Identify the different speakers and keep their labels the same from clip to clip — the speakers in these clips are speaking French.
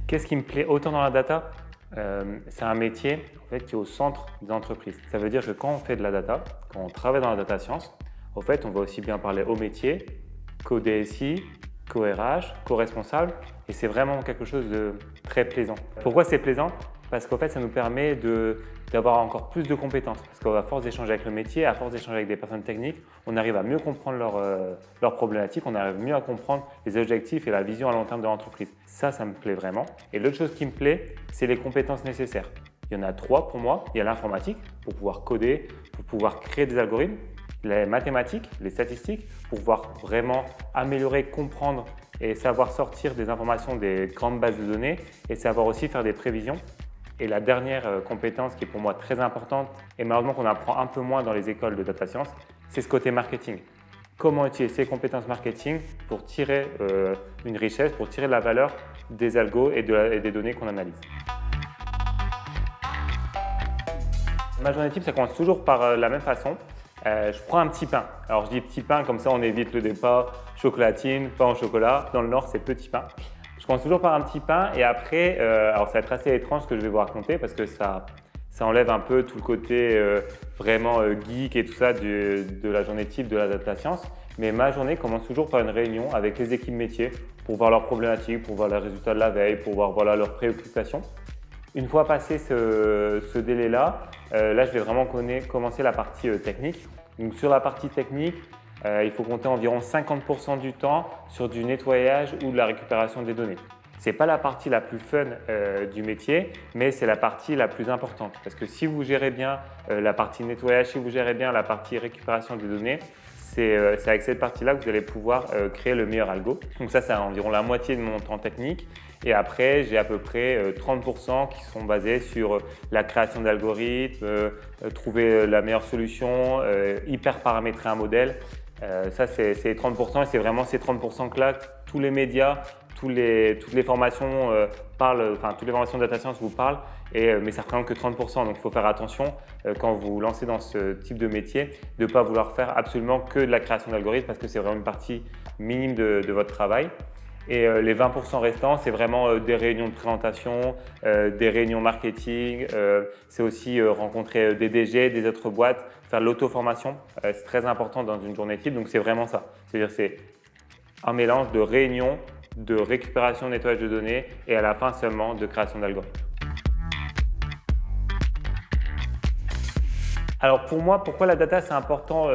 Speaker 1: Qu'est-ce qui me plaît autant dans la data? C'est un métier en fait, qui est au centre des entreprises. Ça veut dire que quand on fait de la data, quand on travaille dans la data science, en fait, on va aussi bien parler au métier qu'au DSI, qu'au RH, qu'au responsable. Et c'est vraiment quelque chose de très plaisant. Pourquoi c'est plaisant? Parce qu'en fait, ça nous permet d'avoir encore plus de compétences. Parce qu'à force d'échanger avec le métier, à force d'échanger avec des personnes techniques, on arrive à mieux comprendre leurs problématiques, on arrive mieux à comprendre les objectifs et la vision à long terme de l'entreprise. Ça me plaît vraiment. Et l'autre chose qui me plaît, c'est les compétences nécessaires. Il y en a trois pour moi. Il y a l'informatique, pour pouvoir coder, pour pouvoir créer des algorithmes. Les mathématiques, les statistiques, pour pouvoir vraiment améliorer, comprendre et savoir sortir des informations des grandes bases de données et savoir aussi faire des prévisions. Et la dernière compétence qui est pour moi très importante et malheureusement qu'on apprend un peu moins dans les écoles de data science, c'est ce côté marketing. Comment utiliser ces compétences marketing pour tirer une richesse, pour tirer de la valeur des algos et des données qu'on analyse. Ma journée type, ça commence toujours par la même façon. Je prends un petit pain. Alors je dis petit pain, comme ça on évite le débat chocolatine, pain au chocolat. Dans le Nord, c'est petit pain. Je commence toujours par un petit pain et après, alors ça va être assez étrange ce que je vais vous raconter parce que ça enlève un peu tout le côté vraiment geek et tout ça de la journée type de la data science. Mais ma journée commence toujours par une réunion avec les équipes métiers pour voir leurs problématiques, pour voir les résultats de la veille, pour voir voilà, leurs préoccupations. Une fois passé ce délai-là, là je vais vraiment commencer la partie technique. Donc sur la partie technique, il faut compter environ 50% du temps sur du nettoyage ou de la récupération des données. Ce n'est pas la partie la plus fun du métier, mais c'est la partie la plus importante. Parce que si vous gérez bien la partie nettoyage, si vous gérez bien la partie récupération des données, c'est avec cette partie-là que vous allez pouvoir créer le meilleur algo. Donc ça, c'est environ la moitié de mon temps technique. Et après, j'ai à peu près 30% qui sont basés sur la création d'algorithmes, trouver la meilleure solution, hyper paramétrer un modèle. Ça, c'est 30% et c'est vraiment ces 30%-là que tous les médias, toutes les formations parlent, enfin toutes les formations de data science vous parlent, mais ça représente que 30%. Donc il faut faire attention quand vous vous lancez dans ce type de métier de ne pas vouloir faire absolument que de la création d'algorithmes parce que c'est vraiment une partie minime de votre travail. Et les 20% restants, c'est vraiment des réunions de présentation, des réunions marketing, c'est aussi rencontrer des DG, des autres boîtes, faire de l'auto-formation. C'est très important dans une journée type, donc c'est vraiment ça. C'est-à-dire c'est un mélange de réunions, de récupération, nettoyage de données et à la fin seulement de création d'algorithmes. Alors pour moi, pourquoi la data c'est important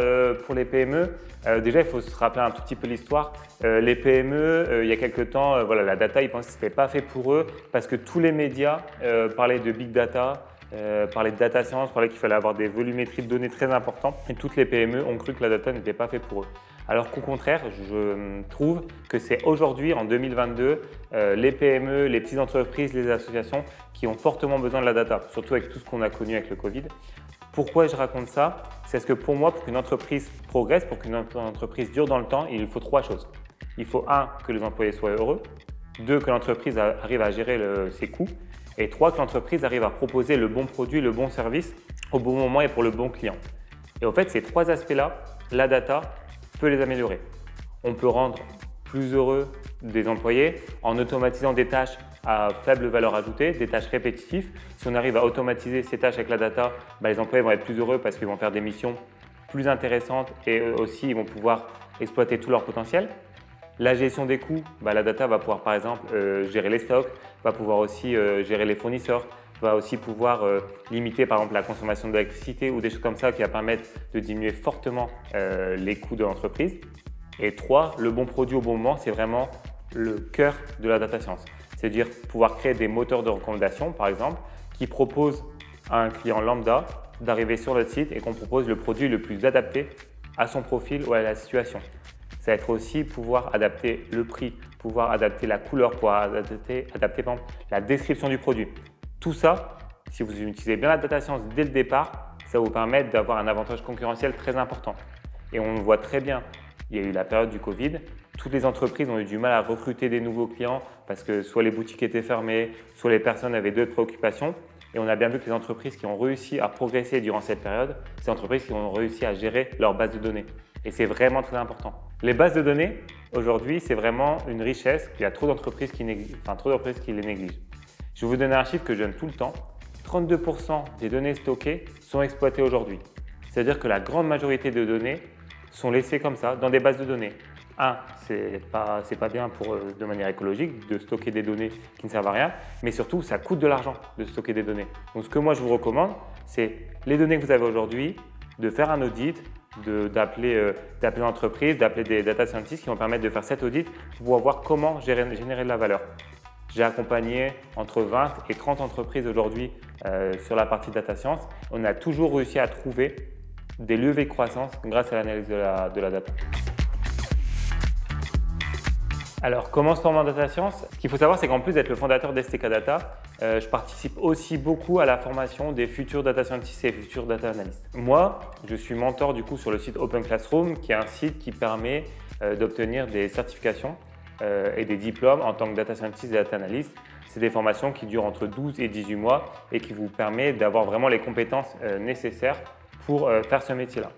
Speaker 1: pour les PME? Déjà, il faut se rappeler un tout petit peu l'histoire. Les PME, il y a quelques temps, voilà, la data, ils pensaient que ce n'était pas fait pour eux parce que tous les médias parlaient de big data, parlaient de data science, parlaient qu'il fallait avoir des volumétries de données très importants et toutes les PME ont cru que la data n'était pas fait pour eux. Alors qu'au contraire, je trouve que c'est aujourd'hui, en 2022, les PME, les petites entreprises, les associations qui ont fortement besoin de la data, surtout avec tout ce qu'on a connu avec le Covid. Pourquoi je raconte ça? C'est parce que pour moi, pour qu'une entreprise progresse, pour qu'une entreprise dure dans le temps, il faut trois choses. Il faut que les employés soient heureux, que l'entreprise arrive à gérer ses coûts et que l'entreprise arrive à proposer le bon produit, le bon service au bon moment et pour le bon client. Et en fait, ces trois aspects-là, la data peut les améliorer. On peut rendre plus heureux des employés en automatisant des tâches à faible valeur ajoutée, des tâches répétitives. Si on arrive à automatiser ces tâches avec la data, les employés vont être plus heureux parce qu'ils vont faire des missions plus intéressantes et aussi ils vont pouvoir exploiter tout leur potentiel. La gestion des coûts, la data va pouvoir par exemple gérer les stocks, va pouvoir aussi gérer les fournisseurs, va aussi pouvoir limiter par exemple la consommation d'électricité ou des choses comme ça qui va permettre de diminuer fortement les coûts de l'entreprise. Et le bon produit au bon moment, c'est vraiment le cœur de la data science. C'est-à-dire pouvoir créer des moteurs de recommandation, par exemple, qui proposent à un client lambda d'arriver sur notre site et qu'on propose le produit le plus adapté à son profil ou à la situation. Ça va être aussi pouvoir adapter le prix, pouvoir adapter la couleur, pouvoir adapter par exemple, la description du produit. Tout ça, si vous utilisez bien la data science dès le départ, ça va vous permettre d'avoir un avantage concurrentiel très important. Et on le voit très bien. Il y a eu la période du Covid, toutes les entreprises ont eu du mal à recruter des nouveaux clients parce que soit les boutiques étaient fermées, soit les personnes avaient d'autres préoccupations. Et on a bien vu que les entreprises qui ont réussi à progresser durant cette période, c'est les entreprises qui ont réussi à gérer leurs bases de données. Et c'est vraiment très important. Les bases de données, aujourd'hui, c'est vraiment une richesse. Il y a trop d'entreprises qui les négligent. Je vais vous donner un chiffre que je donne tout le temps. 32% des données stockées sont exploitées aujourd'hui. C'est-à-dire que la grande majorité de données sont laissées comme ça dans des bases de données. C'est pas bien de manière écologique de stocker des données qui ne servent à rien, mais surtout, ça coûte de l'argent de stocker des données. Donc, ce que moi, je vous recommande, c'est les données que vous avez aujourd'hui, de faire un audit, d'appeler l'entreprise, d'appeler des data scientists qui vont permettre de faire cet audit pour pouvoir voir comment générer de la valeur. J'ai accompagné entre 20 et 30 entreprises aujourd'hui sur la partie data science. On a toujours réussi à trouver des levées de croissance grâce à l'analyse de la data. Alors, comment se former en data science? Ce qu'il faut savoir, c'est qu'en plus d'être le fondateur d'STK Data, je participe aussi beaucoup à la formation des futurs data scientists et futurs data analysts. Moi, je suis mentor du coup sur le site Open Classroom, qui est un site qui permet d'obtenir des certifications et des diplômes en tant que data scientist et data analyst. C'est des formations qui durent entre 12 et 18 mois et qui vous permettent d'avoir vraiment les compétences nécessaires pour faire ce métier-là.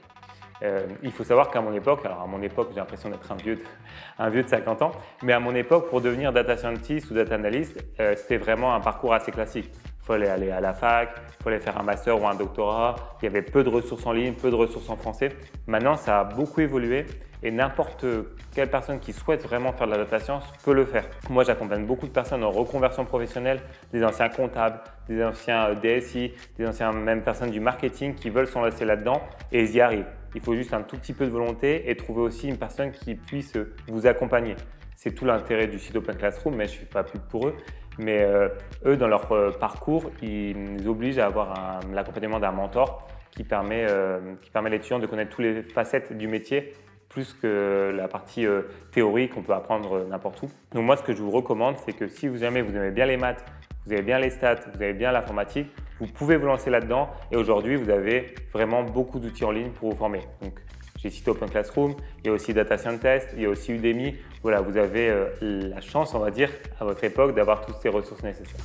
Speaker 1: Il faut savoir qu'à mon époque, alors à mon époque, j'ai l'impression d'être un vieux de 50 ans, mais à mon époque, pour devenir data scientist ou data analyst, c'était vraiment un parcours assez classique. Il fallait aller à la fac, il fallait faire un master ou un doctorat, il y avait peu de ressources en ligne, peu de ressources en français. Maintenant, ça a beaucoup évolué et n'importe quelle personne qui souhaite vraiment faire de la data science peut le faire. Moi, j'accompagne beaucoup de personnes en reconversion professionnelle, des anciens comptables, des anciens DSI, des anciens même personnes du marketing qui veulent s'enlacer là-dedans et ils y arrivent. Il faut juste un tout petit peu de volonté et trouver aussi une personne qui puisse vous accompagner. C'est tout l'intérêt du site Open Classroom, mais je ne suis pas pub pour eux. Mais eux, dans leur parcours, ils obligent à avoir l'accompagnement d'un mentor qui permet à l'étudiant de connaître toutes les facettes du métier, plus que la partie théorique qu'on peut apprendre n'importe où. Donc moi, ce que je vous recommande, c'est que si jamais vous aimez bien les maths, vous avez bien les stats, vous avez bien l'informatique, vous pouvez vous lancer là-dedans. Et aujourd'hui, vous avez vraiment beaucoup d'outils en ligne pour vous former. Donc, j'ai cité Open Classroom, il y a aussi Data Scientist, il y a aussi Udemy. Voilà, vous avez la chance, on va dire, à votre époque, d'avoir toutes ces ressources nécessaires.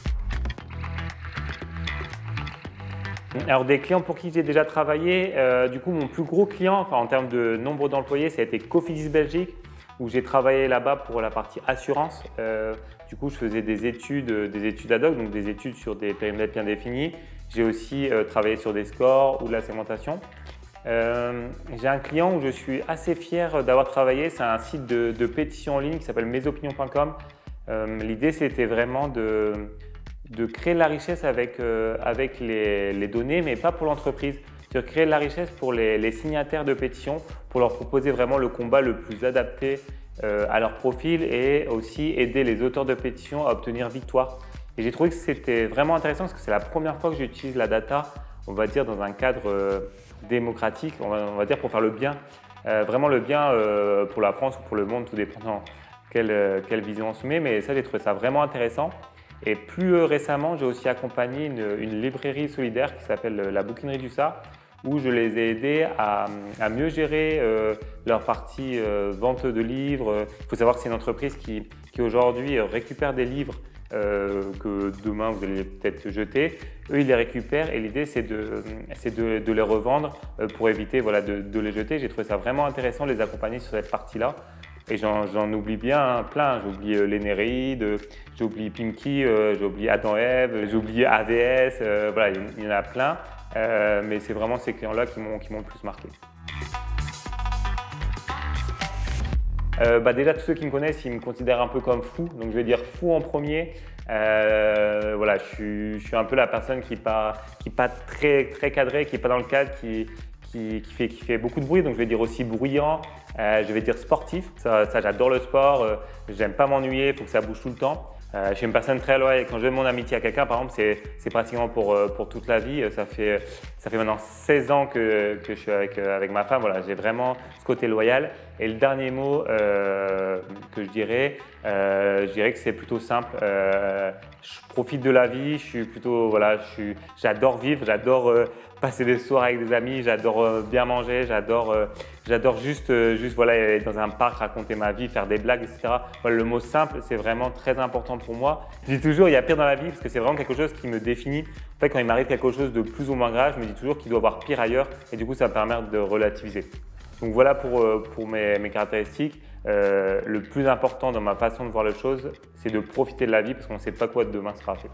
Speaker 1: Alors, des clients pour qui j'ai déjà travaillé, du coup, mon plus gros client, en termes de nombre d'employés, ça a été Cofidis Belgique, où j'ai travaillé là-bas pour la partie assurance. Du coup, je faisais des études ad hoc, donc des études sur des périmètres bien définis. J'ai aussi travaillé sur des scores ou de la segmentation. J'ai un client où je suis assez fier d'avoir travaillé. C'est un site de pétition en ligne qui s'appelle mesopinions.com. L'idée, c'était vraiment de créer de la richesse avec les données, mais pas pour l'entreprise. C'est-à-dire créer de la richesse pour les signataires de pétitions, pour leur proposer vraiment le combat le plus adapté à leur profil et aussi aider les auteurs de pétitions à obtenir victoire. Et j'ai trouvé que c'était vraiment intéressant parce que c'est la première fois que j'utilise la data, on va dire, dans un cadre démocratique, on va dire pour faire le bien, vraiment le bien pour la France ou pour le monde, tout dépendant quelle vision on se met. Mais ça, j'ai trouvé ça vraiment intéressant. Et plus récemment, j'ai aussi accompagné une librairie solidaire qui s'appelle la Bouquinerie du Sar, où je les ai aidés à mieux gérer leur partie vente de livres. Il faut savoir que c'est une entreprise qui aujourd'hui récupère des livres que demain vous allez peut-être jeter. Eux, ils les récupèrent et l'idée, c'est de les revendre pour éviter de les jeter. J'ai trouvé ça vraiment intéressant de les accompagner sur cette partie-là. Et j'en oublie bien plein. J'oublie les Néréides, j'oublie Pinky, j'oublie Adam et Ève, j'oublie AVS. Voilà, il y en a plein. Mais c'est vraiment ces clients-là qui m'ont le plus marqué. Déjà, tous ceux qui me connaissent, ils me considèrent un peu comme fou. Donc, je vais dire fou en premier. Voilà, je suis un peu la personne qui n'est pas très cadrée, qui n'est pas dans le cadre, qui fait beaucoup de bruit. Donc, je vais dire aussi bruyant. Je vais dire sportif. Ça j'adore le sport. J'aime pas m'ennuyer. Il faut que ça bouge tout le temps. Je suis une personne très loyale. Quand je donne mon amitié à quelqu'un, par exemple, c'est pratiquement pour toute la vie. Ça fait maintenant 16 ans que je suis avec ma femme. Voilà, j'ai vraiment ce côté loyal. Et le dernier mot que je dirais que c'est plutôt simple. Je profite de la vie. Je suis plutôt, voilà, j'adore vivre. J'adore passer des soirs avec des amis. J'adore bien manger. J'adore juste voilà, aller dans un parc, raconter ma vie, faire des blagues, etc. Voilà, le mot simple, c'est vraiment très important pour moi. Je dis toujours, il y a pire dans la vie parce que c'est vraiment quelque chose qui me définit. En fait, quand il m'arrive quelque chose de plus ou moins grave, je me dis toujours qu'il doit y avoir pire ailleurs et du coup, ça me permet de relativiser. Donc voilà pour mes caractéristiques. Le plus important dans ma façon de voir les choses, c'est de profiter de la vie parce qu'on ne sait pas quoi demain sera fait.